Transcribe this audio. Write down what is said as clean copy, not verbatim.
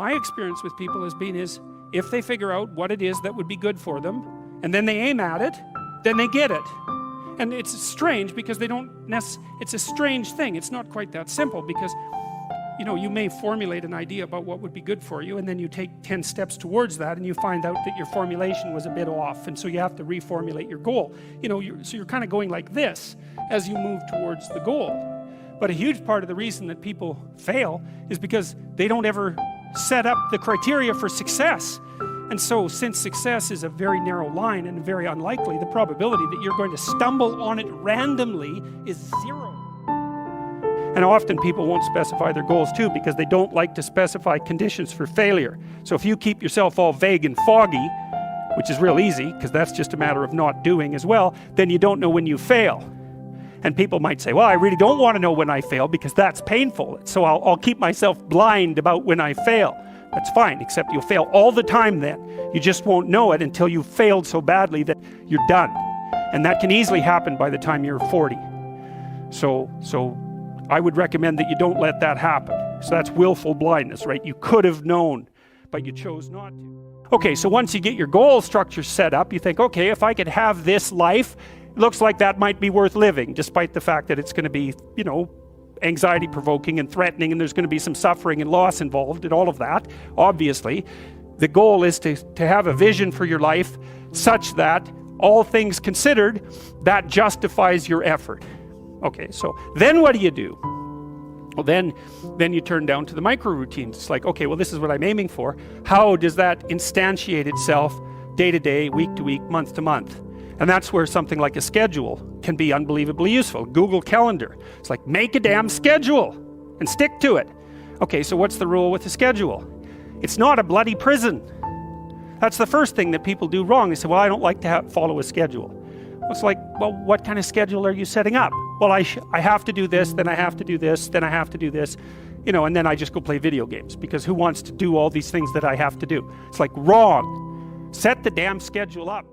my experience with people has been is, if they figure out what it is that would be good for them, and then they aim at it, then they get it. And it's strange because they don't it's a strange thing. It's not quite that simple because, you know, you may formulate an idea about what would be good for you, and then you take 10 steps towards that, and you find out that your formulation was a bit off, and so you have to reformulate your goal. You know, so you're kind of going like this as you move towards the goal. But a huge part of the reason that people fail is because they don't ever set up the criteria for success. And so, since success is a very narrow line and very unlikely, the probability that you're going to stumble on it randomly is 0. And often people won't specify their goals too because they don't like to specify conditions for failure. So if you keep yourself all vague and foggy, which is real easy because that's just a matter of not doing as well, then you don't know when you fail. And people might say, well, I really don't want to know when I fail because that's painful, so I'll keep myself blind about when I fail. That's fine, except you'll fail all the time then. You just won't know it until you've failed so badly that you're done. And that can easily happen by the time you're 40. So I would recommend that you don't let that happen. So that's willful blindness, right? You could have known, but you chose not to. Okay, so once you get your goal structure set up, you think, okay, if I could have this life, it looks like that might be worth living, despite the fact that it's going to be, you know, anxiety provoking and threatening, and there's going to be some suffering and loss involved and all of that. Obviously, the goal is to have a vision for your life such that, all things considered, that justifies your effort. Okay, so then what do you do? Well, then you turn down to the micro routines. It's like, okay, well, this is what I'm aiming for. How does that instantiate itself day to day, week to week, month to month? And that's where something like a schedule can be unbelievably useful. Google Calendar. It's like, make a damn schedule and stick to it. Okay, so what's the rule with a schedule? It's not a bloody prison. That's the first thing that people do wrong. They say, well, I don't like to follow a schedule. Well, it's like, well, what kind of schedule are you setting up? Well, I have to do this, then I have to do this, then I have to do this, you know, and then I just go play video games, because who wants to do all these things that I have to do? It's like, wrong. Set the damn schedule up.